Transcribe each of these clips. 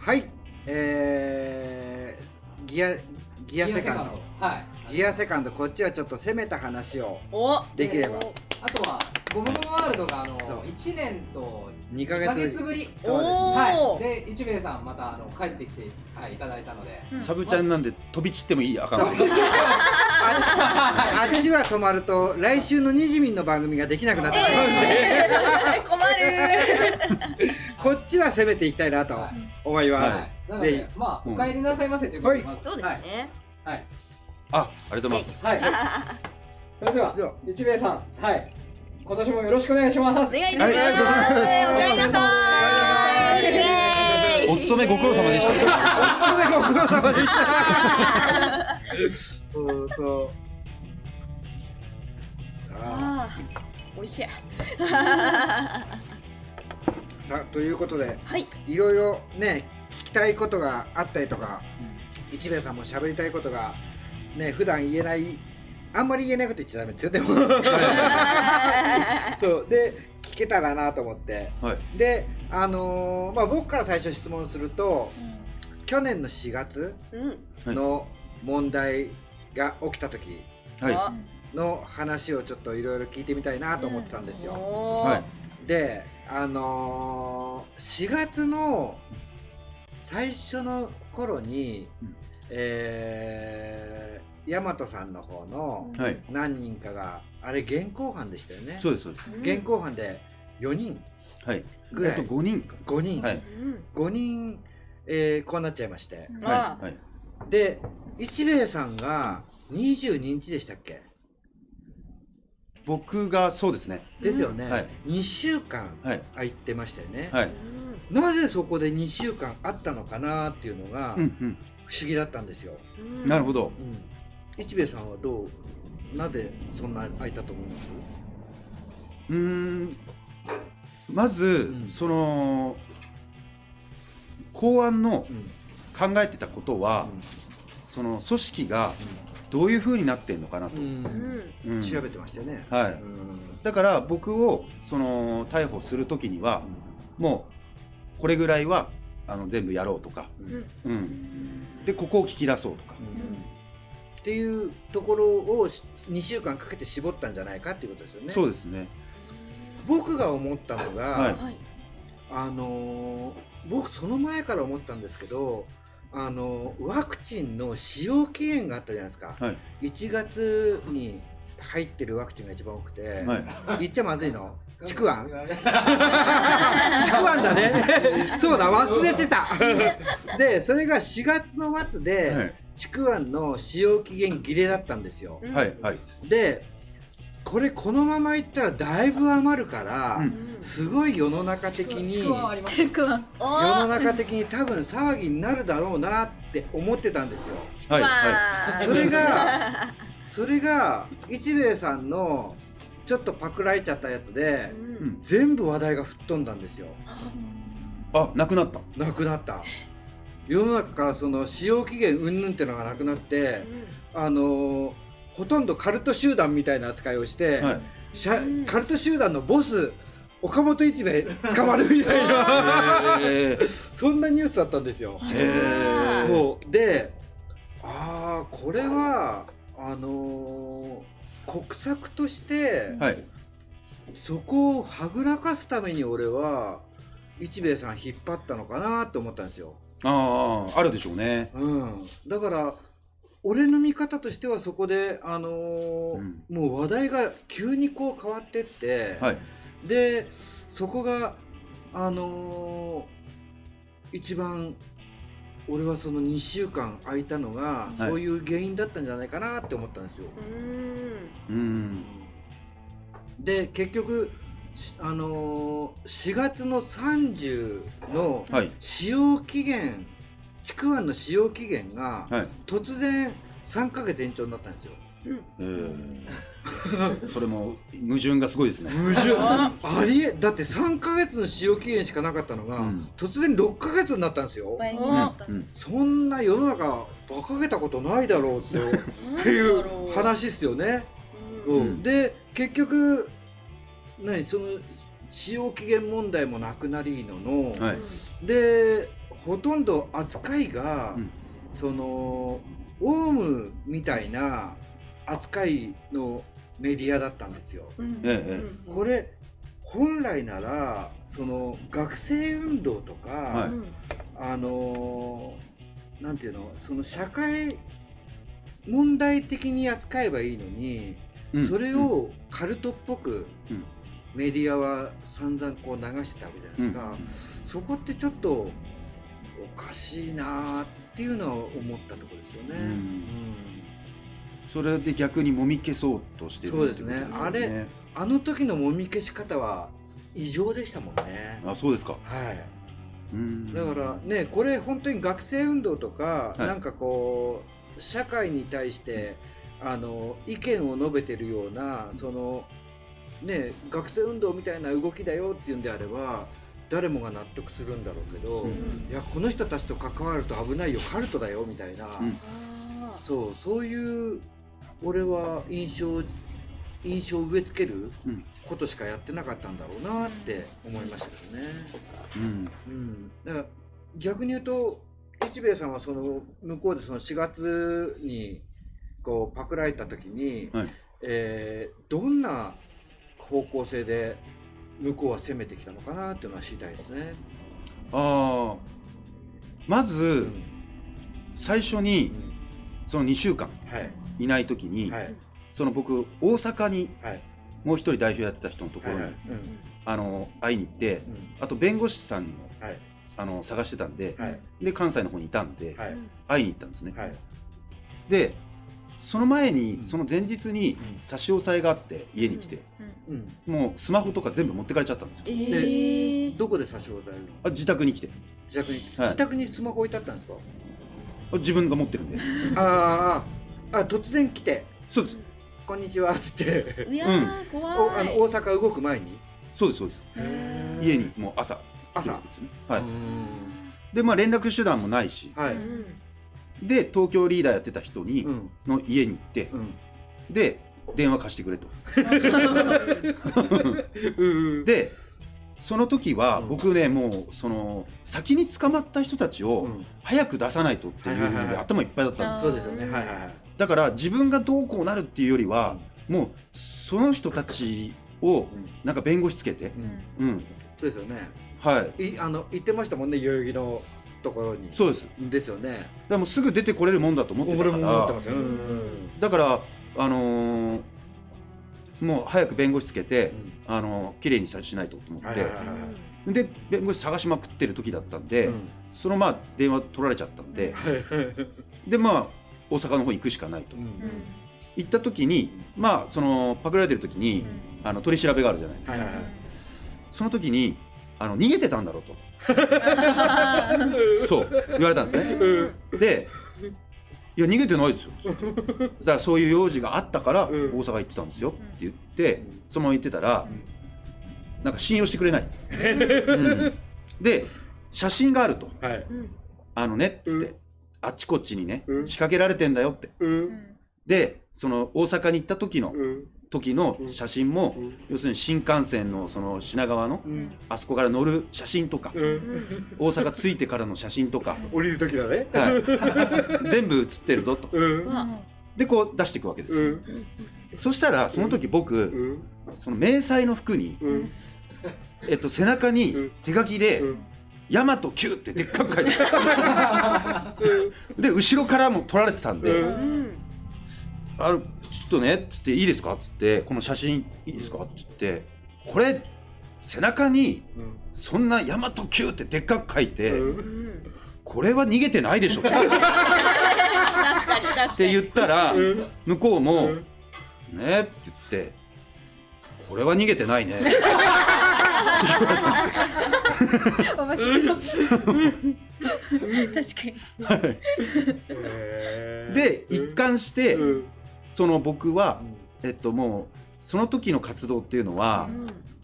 はい、ギアセカンド、ギアセカンド、こっちはちょっと攻めた話をできれば。あとはゴムゴムワールドが1年と2ヶ月ぶり。はい。で一兵衛さんまた帰ってきていただいたので、サブちゃんなんで飛び散ってもいいあかんない。あっちは止まると来週のにじみんの番組ができなくなってしまうんで、困る。こっちは攻めていきたいなと思います。なのでまあお帰りなさいませということで、そうですね。はい。ありがとうございます。はい。それでは一兵衛さん、はい。今年もよろしくお願いします。お願いします。お帰りなさい。お勤めご苦労様でした。お勤めご苦労様でした。そうそう。さあ、美味しい。さあということで、いろいろね聞きたいことがあったりとか、一兵衛さんも喋りたいことがね普段言えない。あんまり言えないこと言っちゃダメですよ。でもそうで聞けたらなと思って、で僕から最初質問すると、去年の4月の問題が起きた時の話をちょっといろいろ聞いてみたいなと思ってたんですよ。で4月の最初の頃に大和さんの方の何人かが、あれ現行犯でしたよね。そうですそうです。現行犯で4人ぐらい、5人か5人こうなっちゃいまして、で一兵衛さんが22日でしたっけ？僕がそうですね。ですよね。2週間空いてましたよね。はい。なぜそこで2週間あったのかなっていうのが不思議だったんですよ。なるほど。一兵衛さんはなぜそんな空いたと思います？まず、その公安の考えてたことは、その組織がどういう風になってんのかなと調べてましたよね。はい。だから僕をその逮捕する時には、もうこれぐらいは全部やろうとか、でここを聞き出そうとか。っていうところを2週間かけて絞ったんじゃないかっていうことですよね。そうですね。僕が思ったのが、僕その前から思ったんですけど、ワクチンの使用期限があったじゃないですか。1月に入ってるワクチンが一番多くて、言っちゃまずいの？ちくわん？ちくわんだね。そうだ、忘れてた。で、それが4月の末で。ちくわんの使用期限切れだったんですよ。でこのままいったらだいぶ余るから、すごい世の中的に多分騒ぎになるだろうなって思ってたんですよ。それが一兵衛さんのちょっとパクられちゃったやつで、全部話題が吹っ飛んだんですよ。なくなった。世の中からその使用期限云々っていうのがなくなって、ほとんどカルト集団みたいな扱いをして、カルト集団のボス岡本一兵衛捕まるみたいなそんなニュースだったんですよ。で、これは国策として、そこをはぐらかすために俺は一兵衛さん引っ張ったのかなと思ったんですよ。あるでしょうね。だから俺の見方としてはそこでもう話題が急にこう変わってって、でそこが一番俺はその2週間空いたのが、そういう原因だったんじゃないかなって思ったんですよ。で結局4月の30の使用期限、ちくわんの使用期限が突然3ヶ月延長になったんですよ。それも矛盾がすごいですね。だって3ヶ月の使用期限しかなかったのが、突然6ヶ月になったんですよ。そんな世の中馬鹿げたことないだろうっていう話ですよね。で結局その使用期限問題もなくなりのの、でほとんど扱いが、そのオウムみたいな扱いのメディアだったんですよ。これ本来ならその学生運動とか、なんていうの、その社会問題的に扱えばいいのに、それをカルトっぽくメディアは散々こう流してたわけじゃないですか。そこってちょっとおかしいなっていうのは思ったところですよね。それで逆にもみ消そうとしてるってことですね。そうですね。あの時のもみ消し方は異常でしたもんね。あ、そうですか。はい。だからね、これ本当に学生運動とか、なんかこう社会に対して意見を述べてるような、そのね、学生運動みたいな動きだよっていうんであれば誰もが納得するんだろうけど、いやこの人たちと関わると危ないよ、カルトだよみたいな、そういう俺は印象を植え付けることしかやってなかったんだろうなって思いましたけどね。だから逆に言うと一兵衛さんはその向こうでその4月にこうパクられた時に、どんな方向性で向こうは攻めてきたのかなっていうのは知りたいですね。まず、最初に、その2週間いない時に、その僕大阪にもう一人代表やってた人のところに会いに行って、あと弁護士さんにも探してたんで、で関西の方にいたんで会いに行ったんですね。でその前に、その前日に差し押さえがあって家に来て、もうスマホとか全部持ってかれちゃったんですよ。でどこで差し押さえるの？自宅に来て。自宅にスマホ置いてあったんですか？自分が持ってるんで。突然来て。そうです。こんにちはって言って。いやー怖い。大阪動く前に。そうですそうです。家にもう朝。ですね。はい。でまあ連絡手段もないし。で東京リーダーやってた人にの家に行って、で電話貸してくれと。でその時は僕ね、もうその先に捕まった人たちを早く出さないとっていうので頭いっぱいだったんです。そうですよね。だから自分がどうこうなるっていうよりは、もうその人たちをなんか弁護士つけて、そうですよね。言ってましたもんね、代々木のところに。そうです。ですよね。でもすぐ出てこれるもんだと思ってたから。だからもう早く弁護士つけて綺麗にしないとと思って、で弁護士探しまくってる時だったんで、そのまあ電話取られちゃったんで、でまあ大阪の方に行くしかないと。行った時にまあそのパクられてる時に取り調べがあるじゃないですか。その時に逃げてたんだろうとそう言われたんですね。でいや逃げてないですよだからそういう用事があったから大阪行ってたんですよって言ってそのまま言ってたらなんか信用してくれない。で写真があるとねっつってあっちこっちにね仕掛けられてんだよって。でその大阪に行った時の写真も要するに新幹線のその品川のあそこから乗る写真とか大阪着いてからの写真とか降りる時だね、全部写ってるぞと。でこう出していくわけですよ。そしたらその時僕その迷彩の服に背中に手書きで「大和9」ってでっかく書いてで後ろからも撮られてたんで「ちょっとね」っつって「いいですか?」っつって「この写真いいですか?」って言ってこれ背中にそんな大和9ってでっかく書いてこれは逃げてないでしょって言ったら向こうも「ね」って言って「これは逃げてないね」って言われたんですよ。確かに。で一貫してその僕はもうその時の活動っていうのは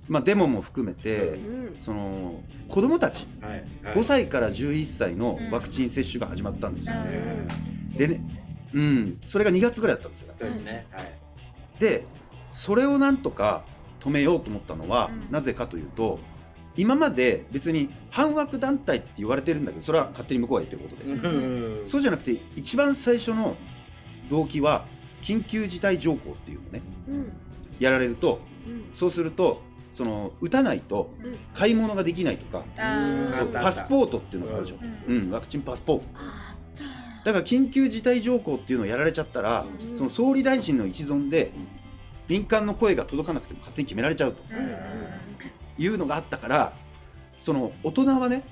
まあデモも含めてその子どもたち5歳から11歳のワクチン接種が始まったんですよ。でね、それが2月ぐらいだったんですよ。でそれをなんとか止めようと思ったのはなぜかというと今まで別に反枠団体って言われてるんだけど、それは勝手に向こうが言ってることで、そうじゃなくて一番最初の動機は緊急事態条項っていうのね、やられると、そうするとその打たないと買い物ができないとか、パスポートっていうのがあるでしょ、ワクチンパスポート。だから緊急事態条項っていうのをやられちゃったら、その総理大臣の一存で民間の声が届かなくても勝手に決められちゃうというのがあったから、その大人はね、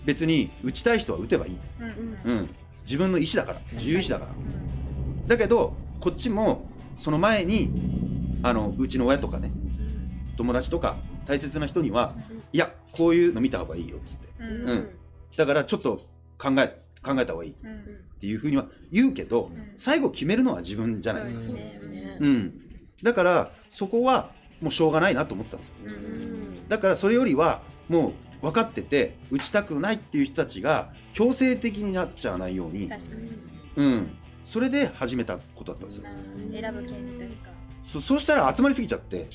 別に打ちたい人は打てばいい、自分の意思だから、自由意思だから。だけどこっちもその前にうちの親とかね、友達とか大切な人には、いやこういうの見た方がいいよっつって、だからちょっと考えた方がいいっていうふうには言うけど、最後決めるのは自分じゃないですか。だからそこはもうしょうがないなと思ってたんですよ。だからそれよりはもう分かってて打ちたくないっていう人たちが強制的になっちゃわないように、それで始めたことだったんですよ。選ぶ権利というか。そうしたら集まりすぎちゃって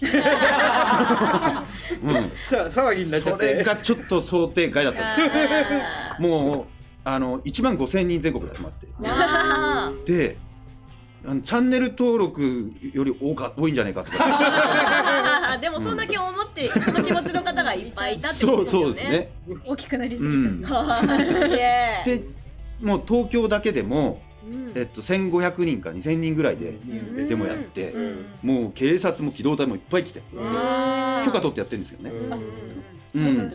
騒ぎになっちゃって、それがちょっと想定外だったんですよ。もう1万5000人全国で集まってで、チャンネル登録より多いんじゃないかとかでもそんだけ思ってその気持ちの方がいっぱいいたってことですよね。そうですね。大きくなりすぎちゃった。でもう東京だけでも1500人か2000人ぐらいでデモやって、もう警察も機動隊もいっぱい来て許可取ってやってるんですよね。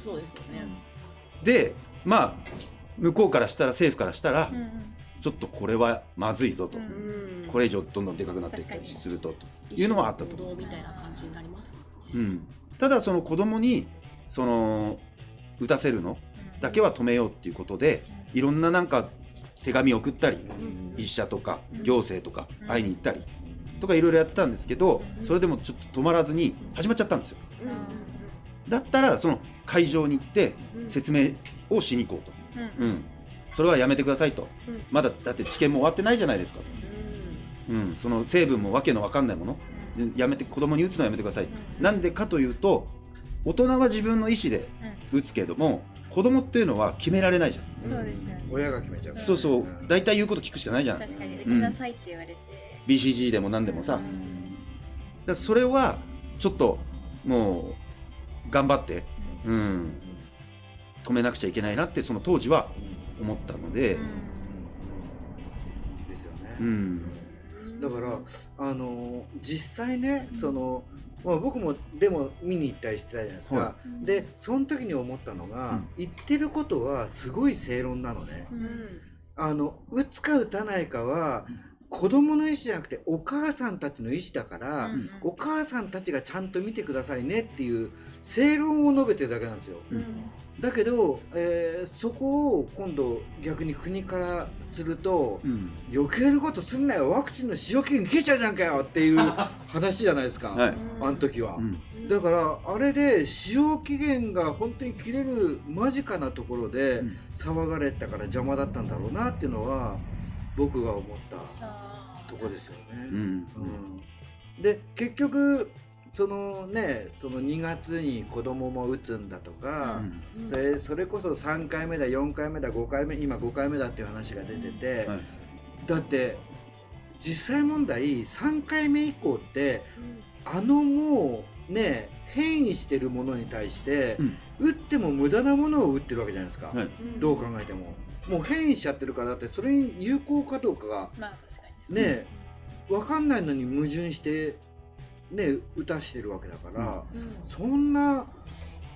そうですよね。でまあ向こうからしたら、政府からしたら、ちょっとこれはまずいぞと、これ以上どんどんでかくなっていったりするというのはあったと。みたいな感じになりますもんね。ただその子供にその打たせるのだけは止めようっていうことで、いろんななんか手紙送ったり、医者とか行政とか会いに行ったりとかいろいろやってたんですけど、それでもちょっと止まらずに始まっちゃったんですよ。だったらその会場に行って説明をしに行こうと。それはやめてくださいと、まだだって治験も終わってないじゃないですかと、その成分もわけのわかんないものやめて、子供に打つのはやめてください。なんでかというと、大人は自分の意思で打つけども、子供っていうのは決められないじゃん。そうですよね。親が決めちゃう。そうそう、大体言うこと聞くしかないじゃん。確かに打ちなさいって言われて、BCG でも何でもさ、だからそれはちょっともう頑張って、止めなくちゃいけないなってその当時は思ったので、ですよね。だから実際ね、僕もでも見に行ったりしてたじゃないですか。でその時に思ったのが、言ってることはすごい正論なのね。打つか打たないかは子供の意思じゃなくてお母さんたちの意思だから、お母さんたちがちゃんと見てくださいねっていう正論を述べてるだけなんですよ。だけど、そこを今度逆に国からすると、余計なことすんなよ、ワクチンの使用期限切れちゃうじゃんかよっていう話じゃないですか、あの時は。だからあれで使用期限が本当に切れる間近なところで騒がれたから邪魔だったんだろうなっていうのは僕が思ったとこですよね。で結局その2月に子供も打つんだとか、それこそ3回目だ4回目だ5回目、今5回目だっていう話が出てて、だって実際問題3回目以降ってもうね変異してるものに対して、打っても無駄なものを打ってるわけじゃないですか、どう考えても。もう変異しちゃってるから、だってそれに有効かどうかがね分かんないのに矛盾してね打たしてるわけだから、そんな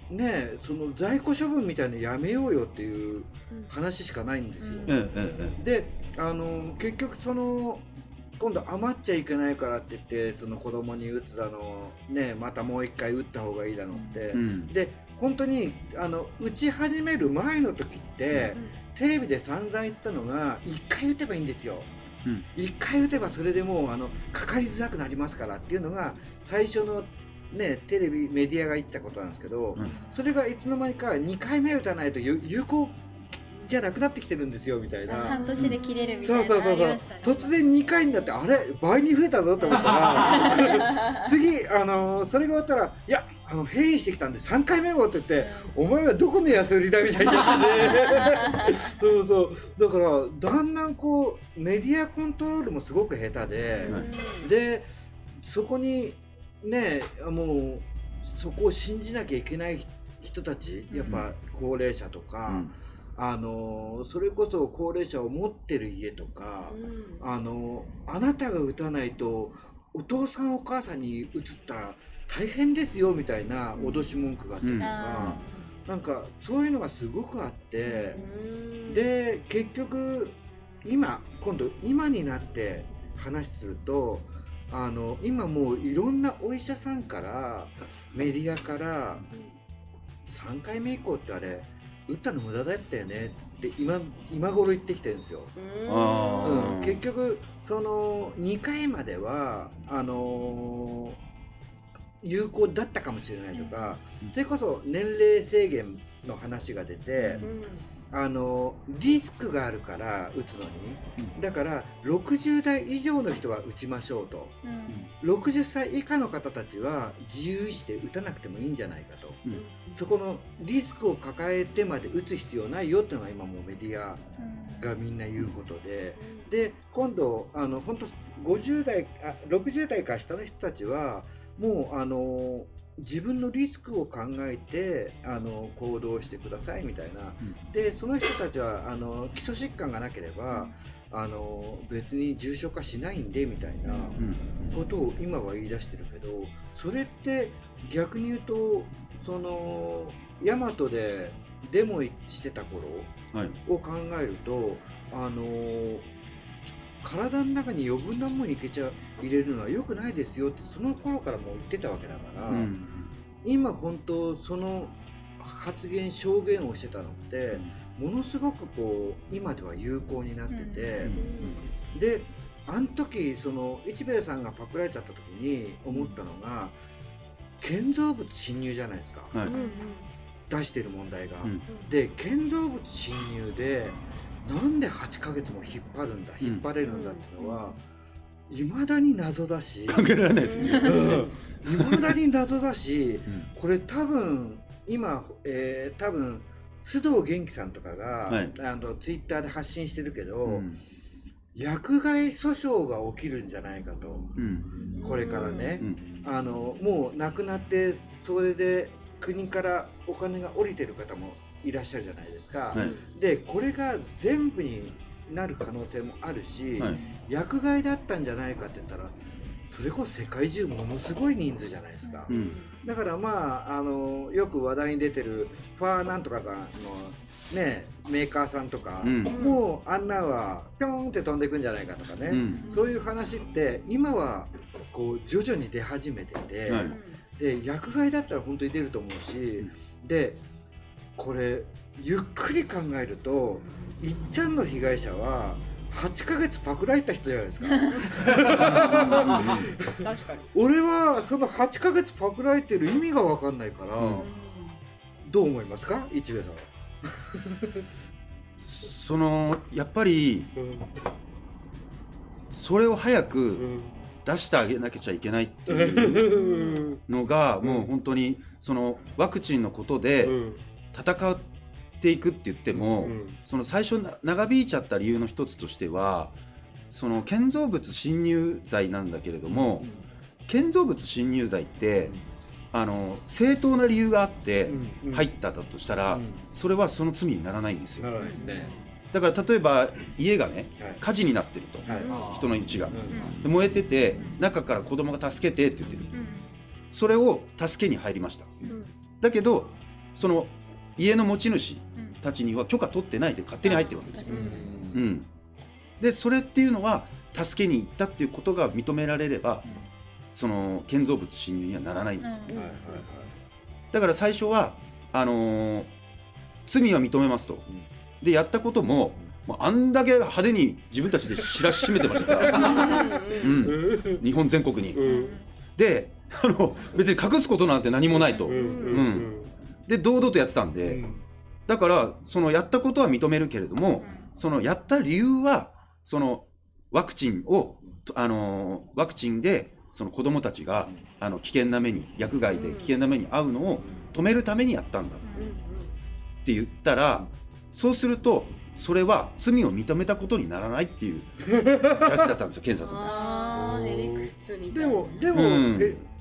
ねその在庫処分みたいなのやめようよっていう話しかないんですよ。で結局今度余っちゃいけないからって言って子供に打つだのね、またもう一回打った方がいいだのって、で本当に打ち始める前の時って、テレビで散々言ったのが1回打てばいいんですよ。1回打てばそれでもうかかりづらくなりますからっていうのが最初のねテレビメディアが言ったことなんですけど、それがいつの間にか2回目打たないと有効じゃなくなってきてるんですよみたいな。半年で切れるみたいな。そう突然2回になってあれ倍に増えたぞと思ったら次それが終わったらいや変異してきたんで3回目もって言って、お前はどこの安売りだみたいになっててそうだからだんだんこうメディアコントロールもすごく下手で、でそこにねもうそこを信じなきゃいけない人たち、やっぱ高齢者とか、それこそ高齢者を持ってる家とか、あなたが打たないとお父さんお母さんに移ったら大変ですよみたいな脅し文句があったりとか、なんかそういうのがすごくあって、で結局今度になって話すると今もういろんなお医者さんからメディアから3回目以降ってあれ打ったの無駄だったよねって今頃言ってきてるんですよ。結局その2回までは有効だったかもしれないとか、それこそ年齢制限の話が出て、リスクがあるから打つのに、だから60代以上の人は打ちましょうと、60歳以下の方たちは自由意志で打たなくてもいいんじゃないかと、そこのリスクを抱えてまで打つ必要ないよっていうのが今もうメディアがみんな言うことで、で今度本当60代から下の人たちはもう自分のリスクを考えて行動してくださいみたいな、でその人たちは基礎疾患がなければ別に重症化しないんでみたいなことを今は言い出してるけど、それって逆に言うとその大和でデモしてた頃を考えると、体の中に余分なものに入れるのは良くないですよってその頃からもう言ってたわけだから、今本当その発言証言をしてたのってものすごくこう今では有効になってて、であの時その一兵衛さんがパクられちゃった時に思ったのが建造物侵入じゃないですか、出してる問題が、で建造物侵入でなんで8ヶ月も引っ張れるんだっていうのは未だに謎だし、考えられないですよね。未だに謎だし、これ多分今、多分須藤元気さんとかが、ツイッターで発信してるけど、薬害訴訟が起きるんじゃないかと、これからね、もう亡くなってそれで国からお金が降りてる方もいらっしゃるじゃないですか、でこれが全部になる可能性もあるし、薬害だったんじゃないかって言ったらそれこそ世界中ものすごい人数じゃないですか、だからまあよく話題に出てるファーなんとかさんのねメーカーさんとか、もうあんなはピョンって飛んでいくんじゃないかとかね、そういう話って今はこう徐々に出始めてて、で薬害だったら本当に出ると思うし、でこれゆっくり考えるといっちゃんの被害者は8ヶ月パクられた人じゃないですか。確かに。俺はその8ヶ月パクられてる意味が分かんないから、どう思いますか一兵衛さんは。そのやっぱり、それを早く出してあげなきゃいけないっていうのが、もう本当にそのワクチンのことで戦っていくって言っても、その最初長引いちゃった理由の一つとしてはその建造物侵入罪なんだけれども、建造物侵入罪って正当な理由があって入っただとしたら、それはその罪にならないんですよ。だから例えば家がね火事になってると、人の家が燃えてて中から子供が助けてって言ってる、それを助けに入りました、だけどその家の持ち主たちには許可取ってないで勝手に入ってるわけですよ、でそれっていうのは助けに行ったっていうことが認められれば、その建造物侵入にはならないんですよ、だから最初は罪は認めますと、でやったこともあんだけ派手に自分たちで知らしめてましたから、日本全国に、で別に隠すことなんて何もないと、で堂々とやってたんで、だからそのやったことは認めるけれども、そのやった理由はそのワクチンでその子どもたちが危険な目に、薬害で危険な目に遭うのを止めるためにやったんだって言ったら、そうするとそれは罪を認めたことにならないっていうジャッジだったんですよ、検察の。でも、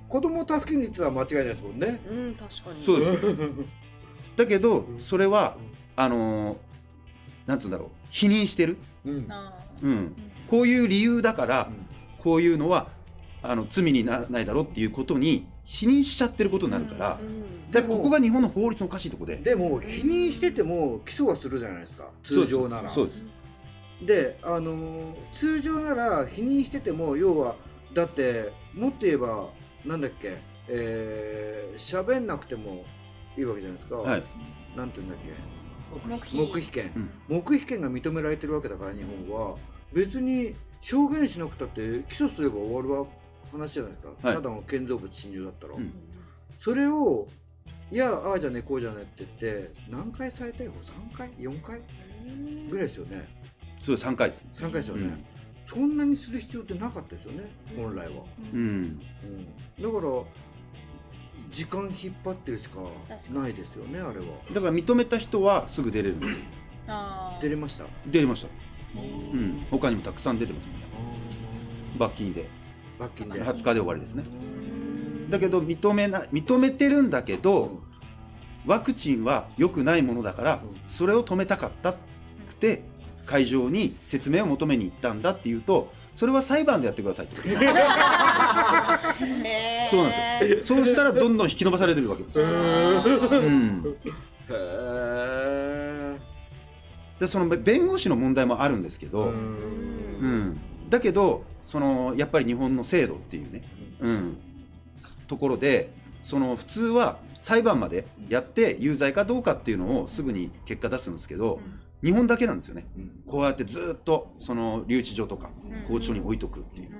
子供を助けに行ってたら間違いないですもんね。確かに。そうです。だけどそれはなんつうんだろう、否認してる。こういう理由だからこういうのは罪にならないだろうっていうことに否認しちゃってることになるから、でここが日本の法律のおかしいところで。でも否認してても起訴はするじゃないですか、通常なら。そうです。で通常なら否認してても、要はだってもっと言えばなんだっけ、喋んなくてもいいわけじゃないですか。はい、なんて言うんだっけ、黙秘権、黙秘権が認められてるわけだから、日本は別に証言しなくたって起訴すれば終わる話じゃないですか、ただの建造物侵入だったら。それをいやああじゃねこうじゃねって言って何回再逮捕、3回4回ぐらいですよね。そう、3回です。3回ですよね。そんなにする必要ってなかったですよね、本来は。だから時間引っ張ってるしかないですよね、あれは。だから認めた人はすぐ出れるんですよ。出れました。出れました。他にもたくさん出てますもんね。罰金で20日で終わりですね。だけど認めてるんだけど、ワクチンは良くないものだからそれを止めたかったくて会場に説明を求めに行ったんだっていうと、それは裁判でやってくださいってそうなんですよ。そうしたらどんどん引き延ばされてるわけですよ。でその弁護士の問題もあるんですけど、だけどそのやっぱり日本の制度っていうね、ところでその普通は裁判までやって有罪かどうかっていうのをすぐに結果出すんですけど、日本だけなんですよね。こうやってずっとその留置所とか拘置所に置いとくっていう。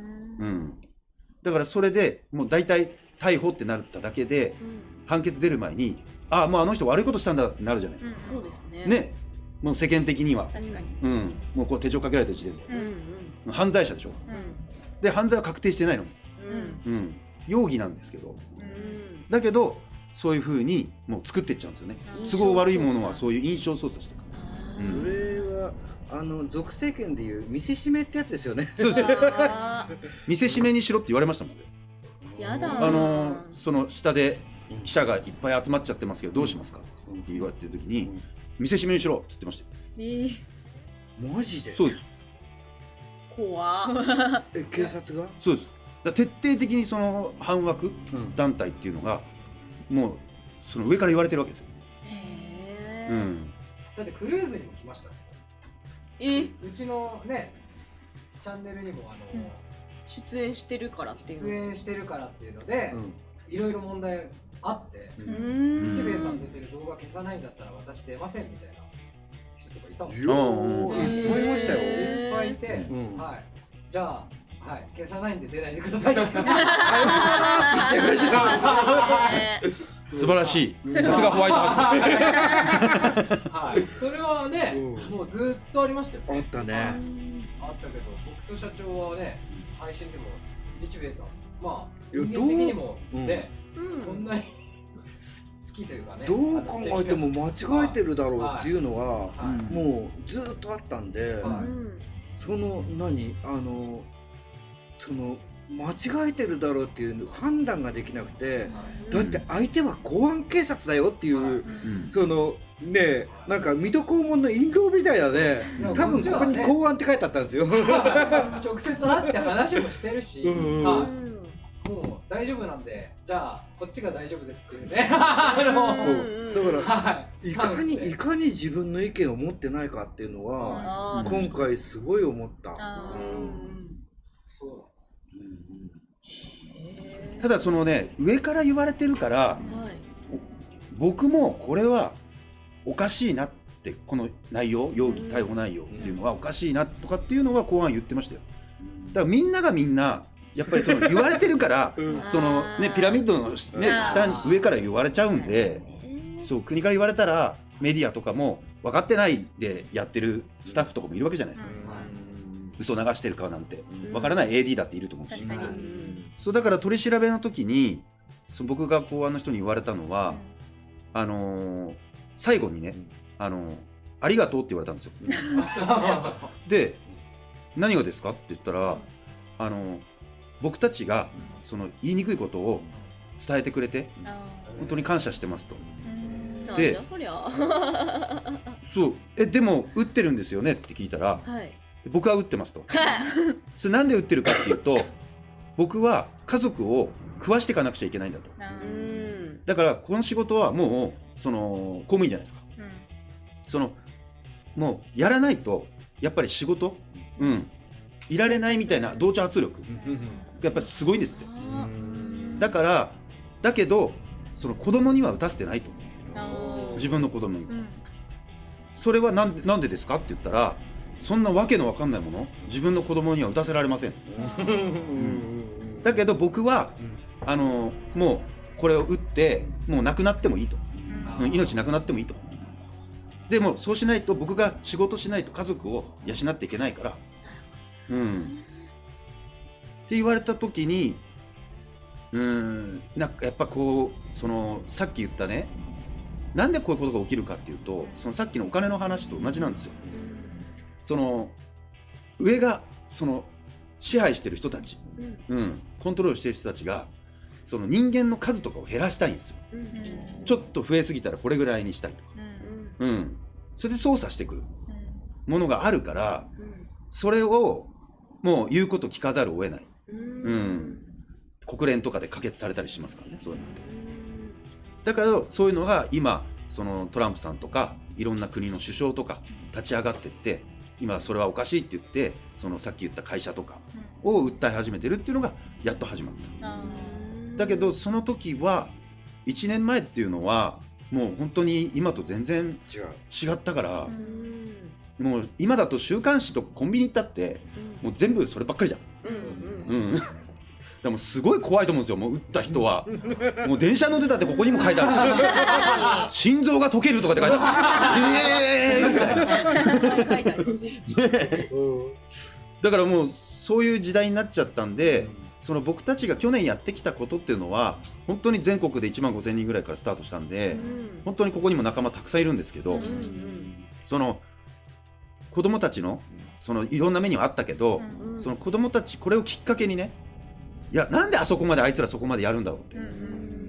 だからそれでもう大体逮捕ってなっただけで、判決出る前にもうあの人悪いことしたんだってなるじゃないですか。そうですね。ね、もう世間的には確かに、もうこう手錠かけられた時点で、犯罪者でしょ。で犯罪は確定してないのに、容疑なんですけど、だけどそういうふうにもう作っていっちゃうんですよね。都合悪いものはそういう印象操作してる。それは俗世間でいう見せしめってやつですよね。そうです。見せしめにしろって言われましたもんね。やだ。その下で記者がいっぱい集まっちゃってますけどどうしますかって言われてる時に、見せしめにしろって言ってましたよ。マジで？そうです。怖警察が？そうです。だ徹底的にその反枠団体っていうのがもうその上から言われてるわけですよ。だってクルーズにも来ましたね。うちのねチャンネルにも出演してるからっていうので、いろいろ問題あって、日米さん出てる動画消さないんだったら私出ませんみたいな人とかいたもん。いっぱいいましたよ。いっぱいいて、じゃあ消さないんで出ないでくださいって言っちゃいました。素晴らしい。さすがホワイトハット。それはね、もうずっとありましたよ。あったね。あったけど、僕と社長はね、配信でも日米さん、まあ人間的にもね、こんなに好きというかね。どう考えても間違えてるだろうっていうのはもうずっとあったんで、そのその間違えてるだろうっていう判断ができなくて、だって相手は公安警察だよっていう、そのね、なんか水戸黄門の印籠みたいなね、多分ここに公安って書いてあったんですよ。直接会って話もしてるし、もう大丈夫なんで、じゃあこっちが大丈夫ですっていうね。だからいかに自分の意見を持ってないかっていうのは今回すごい思った。そうなんですよ。ただそのね、上から言われてるから、僕もこれはおかしいなって、この内容、容疑逮捕内容っていうのはおかしいなとかっていうのは公安言ってましたよ。だからみんなやっぱりその言われてるからそのね、ピラミッドの、ね、上から言われちゃうんで、そう国から言われたらメディアとかも分かってないでやってるスタッフとかもいるわけじゃないですか、嘘流してるかなんて分からない AD だっていると思うし、そうだから取り調べの時に僕が公安の人に言われたのは、最後にね、ありがとうって言われたんですよで、何がですかって言ったら、僕たちが言いにくいことを伝えてくれて本当に感謝してますと。で、そうでも打ってるんですよねって聞いたら、はい、僕は打ってますとそれなんで打ってるかっていうと僕は家族を食わしていかなくちゃいけないんだと。だからこの仕事はもう公務員じゃないですか、もうやらないとやっぱり仕事、いられないみたいな同調圧力やっぱりすごいんですって。だけど子供には打たせてないと、自分の子供に、それはなんでですかって言ったら、そんなわけのわかんないもの自分の子供には打たせられません、だけど僕はもうこれを打ってもう亡くなってもいいと、命なくなってもいいと。でもそうしないと僕が仕事しないと家族を養っていけないから、って言われた時になんかやっぱさっき言ったね、なんでこういうことが起きるかっていうと、さっきのお金の話と同じなんですよ。上が支配してる人たち、コントロールしてる人たちが人間の数とかを減らしたいんですよ、ちょっと増えすぎたらこれぐらいにしたいとか、それで操作してくるものがあるから、それをもう言うこと聞かざるを得ない、国連とかで可決されたりしますからね、そういうのって。だからそういうのが今トランプさんとかいろんな国の首相とか立ち上がっていって、今それはおかしいって言ってさっき言った会社とかを訴え始めてるっていうのがやっと始まった。だけどその時は1年前っていうのはもう本当に今と全然違ったから、もう今だと週刊誌とかコンビニ行ったってもう全部そればっかりじゃん。でもすごい怖いと思うんですよ、もう打った人は。もう電車乗ってたってここにも書いてあるし心臓が溶けるとかって書いてあるみたいなだからもうそういう時代になっちゃったんで、僕たちが去年やってきたことっていうのは本当に全国で1万5000人ぐらいからスタートしたんで、本当にここにも仲間たくさんいるんですけど、子供たちのいろんな目にはあったけど、子供たちこれをきっかけにね、いやなんであそこまであいつらそこまでやるんだろうって、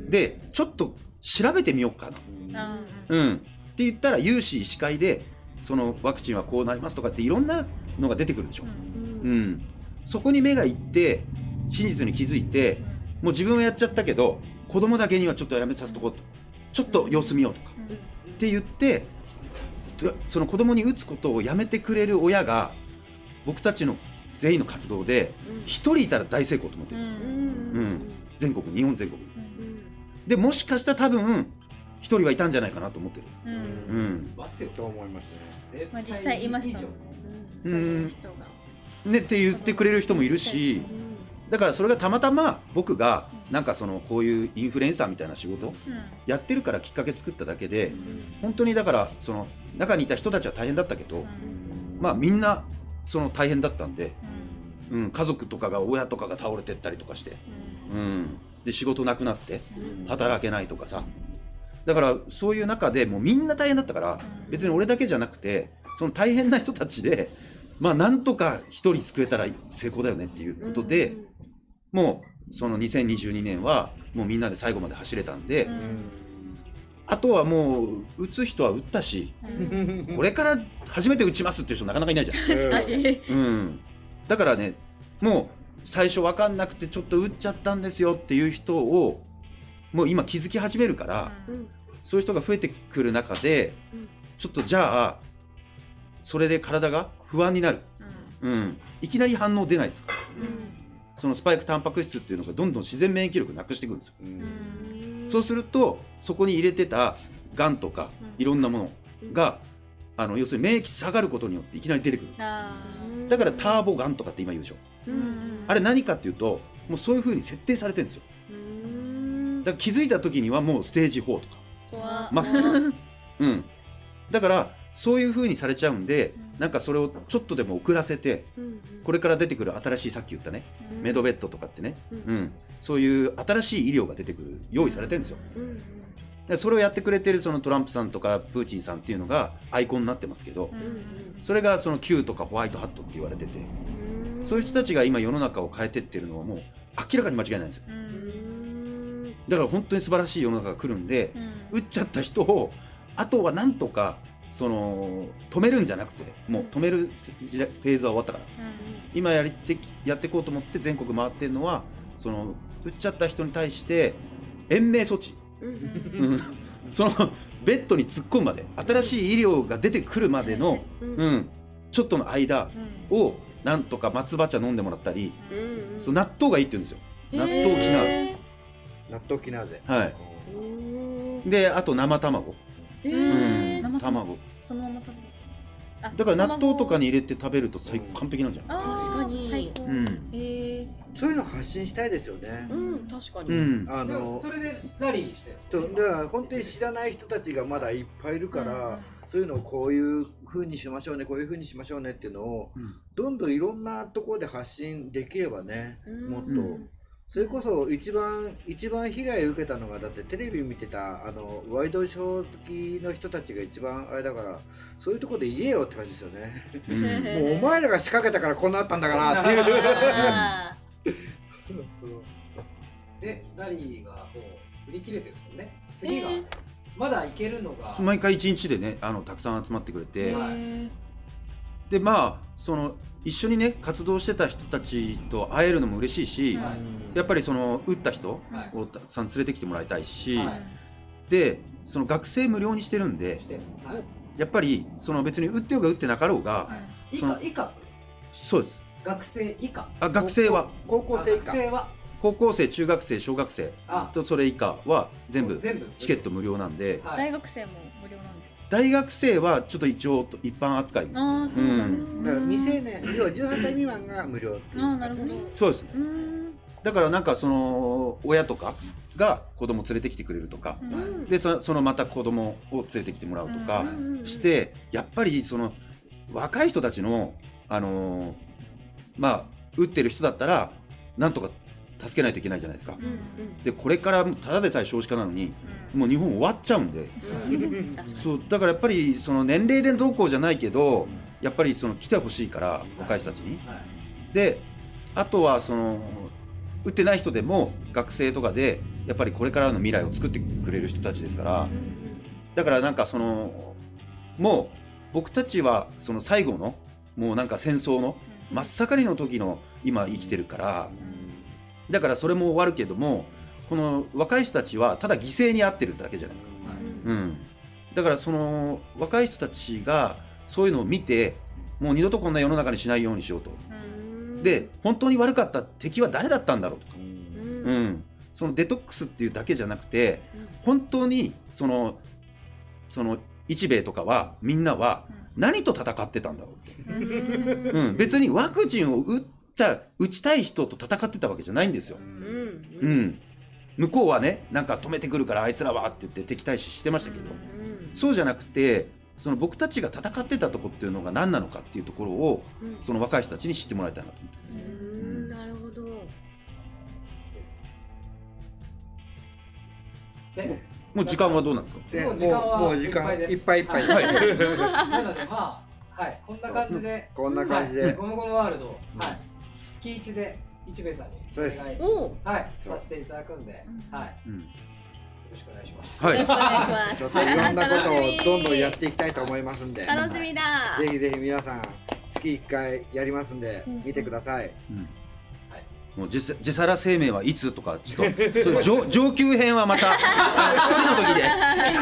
でちょっと調べてみようかな、って言ったら有志医師会でワクチンはこうなりますとかっていろんなのが出てくるでしょ、そこに目がいって真実に気づいて、もう自分はやっちゃったけど子供だけにはちょっとやめさせとこうと、ちょっと様子見ようとか、って言って子供に打つことをやめてくれる親が僕たちの全員の活動で1人いたら大成功と思ってるんですよ、全国、日本全国で。もしかしたら多分1人はいたんじゃないかなと思ってる。ますよと思いますね。実際いましたねって言ってくれる人もいるし、だからそれがたまたま僕がなんかこういうインフルエンサーみたいな仕事やってるからきっかけ作っただけで、本当にだから中にいた人たちは大変だったけど、まあみんな大変だったんで、家族とかが親とかが倒れてったりとかして、で仕事なくなって働けないとかさ、だからそういう中でもうみんな大変だったから、別に俺だけじゃなくて大変な人たちでまあなんとか一人救えたら成功だよねっていうことで、もう2022年はもうみんなで最後まで走れたんで、あとはもう打つ人は打ったし、これから初めて打ちますっていう人なかなかいないじゃん。確かに、だからね、もう最初分かんなくてちょっと打っちゃったんですよっていう人をもう今気づき始めるから、そういう人が増えてくる中で、ちょっとじゃあそれで体が不安になる、いきなり反応出ないですから、スパイクタンパク質っていうのがどんどん自然免疫力なくしていくんですよ。そうするとそこに入れてたがんとかいろんなものが、要するに免疫下がることによっていきなり出てくる。だからターボがんとかって今言うでしょ。あれ何かっていうと、もうそういう風に設定されてるんですよ。だから気づいた時にはもうステージ4とか、だからそういう風にされちゃうんで、なんかそれをちょっとでも遅らせて、これから出てくる新しい、さっき言ったね、メドベッドとかってね、そういう新しい医療が出てくる、用意されてるんですよ。でそれをやってくれてるそのトランプさんとかプーチンさんっていうのがアイコンになってますけど、それがその Q とかホワイトハットって言われてて、そういう人たちが今世の中を変えてってるのはもう明らかに間違いないんですよ。だから本当に素晴らしい世の中が来るんで、打っちゃった人をあとはなんとかその止めるんじゃなくて、もう止めるフェーズは終わったから、今やっていこうと思って全国回ってるのは、その打っちゃった人に対して延命措置、そのベッドに突っ込むまで、新しい医療が出てくるまでの、ちょっとの間をなんとか松葉茶飲んでもらったり、そう納豆がいいって言うんですよ。納豆キナーゼ。納豆キナーゼ。はい。で、あと生卵。卵。そのまま食べる。だから納豆とかに入れて食べると完璧なんじゃない？確かに最高。そういうの発信したいですよね。確かに。それでラリーしてる。だから本当に知らない人たちがまだいっぱいいるから、そういうのをこういう風にしましょうね、こういう風にしましょうねっていうのをどんどんいろんなところで発信できればね、もっと。それこそ一番被害を受けたのが、だってテレビ見てたワイドショー好きの人たちが一番あれだから、そういうところで言えよって感じですよね。もうお前らが仕掛けたからこんなあったんだからっていう。でラリーがもう売り切れてるんですもんね。次がまだいけるのが毎回1日でね、たくさん集まってくれて、でまあその一緒にね活動してた人たちと会えるのも嬉しいし、やっぱりその打った人をたくさん連れてきてもらいたいし、でその学生無料にしてるんで、やっぱりその別に打ってようが打ってなかろうが、以下そうです。学生以下、学生は高校生以下、高校生、中学生、小学生とそれ以下は全部チケット無料なんで、大学生も無料なんですか？大学生はちょっと一応一般扱い。ああ、そうなんですね。だから未成年、要は18歳未満が無料っていう。なるほど。そうですね。だからなんかその親とかが子供連れてきてくれるとか、でそのまた子供を連れてきてもらうとかして、やっぱりその若い人たちのまあ打ってる人だったらなんとか助けないといけないじゃないですか。でこれからただでさえ少子化なのに、もう日本終わっちゃうんで、そうだからやっぱりその年齢でどうこうじゃないけど、やっぱりその来てほしいから、若い人たちに。であとはその打ってない人でも学生とかでやっぱりこれからの未来を作ってくれる人たちですから、だからなんかそのもう僕たちはその最後のもうなんか戦争の真っ盛りの時の今生きてるから、だからそれも終わるけども、この若い人たちはただ犠牲に遭ってるだけじゃないですか。だからその若い人たちがそういうのを見て、もう二度とこんな世の中にしないようにしようと。で本当に悪かった敵は誰だったんだろうとか、そのデトックスっていうだけじゃなくて、本当にその日米とかはみんなは何と戦ってたんだろうと、別にワクチンを打ちたい人と戦ってたわけじゃないんですよ。向こうはね、なんか止めてくるからあいつらはって言って敵対視してましたけど、そうじゃなくて、その僕たちが戦ってたとこっていうのが何なのかっていうところを、その若い人たちに知ってもらいたいなと思ってます。なるほど。もう時間はどうなんですか？もう時間はいっぱいいっぱい。はい。なのでまあ、はい、こんな感じで、こんな感じで、ゴムゴムワールド、月1で一兵衛さんにお願いさせていただくんで、よろしくお願いします。よろしくお願いします。ちょっといろんなことをどんどんやっていきたいと思いますんで、楽しみだ。ぜひぜひ皆さん月1回やりますんで見てください。もうジェサラ生命はいつとか、ちょっと上級編はまた一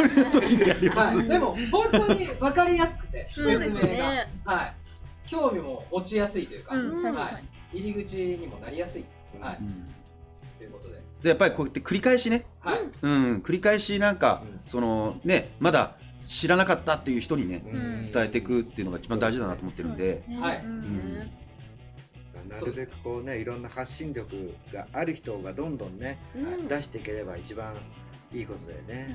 人の時でやります。でも本当に分かりやすくて説明が、興味も持ちやすいというか、入り口にもなりやすい、ということで。でやっぱりこうやって繰り返しね、繰り返しなんかそのね、まだ知らなかったっていう人にね伝えていくっていうのが一番大事だなと思ってるんで。なるべくこうね、いろんな発信力がある人がどんどんね、出していければ一番いいことだよね。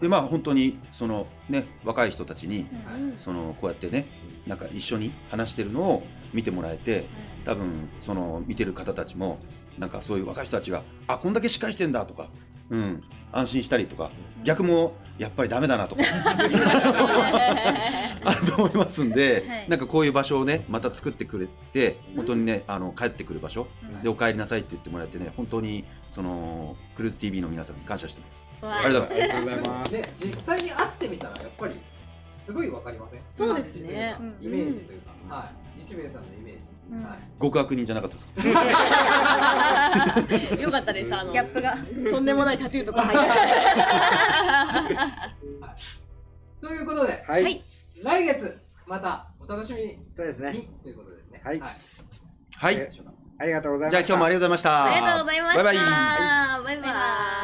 でまあ本当にそのね若い人たちにそのこうやってねなんか一緒に話してるのを見てもらえて、多分その見てる方たちもなんかそういう若い人たちがこんだけしっかりしてんだとか、安心したりとか、逆もやっぱりダメだなとかあると思いますんで、なんかこういう場所をねまた作ってくれて、本当にね帰ってくる場所でお帰りなさいって言ってもらえてね、本当にそのクルーズ TV の皆さんに感謝してます。ありがとうございます。ね、実際に会ってみたらやっぱりすごいわかりません？そうですね。イメージというか、はい、日米さんのイメージ。極悪人じゃなかったですか？よかったです。ギャップがとんでもないタトゥーとか入ってということで、はい、来月またお楽しみにそうですねということですね。はい、はい、ありがとうございました。じゃあ今日もありがとうございました。ありがとうございました。バイバイ。バイバイ。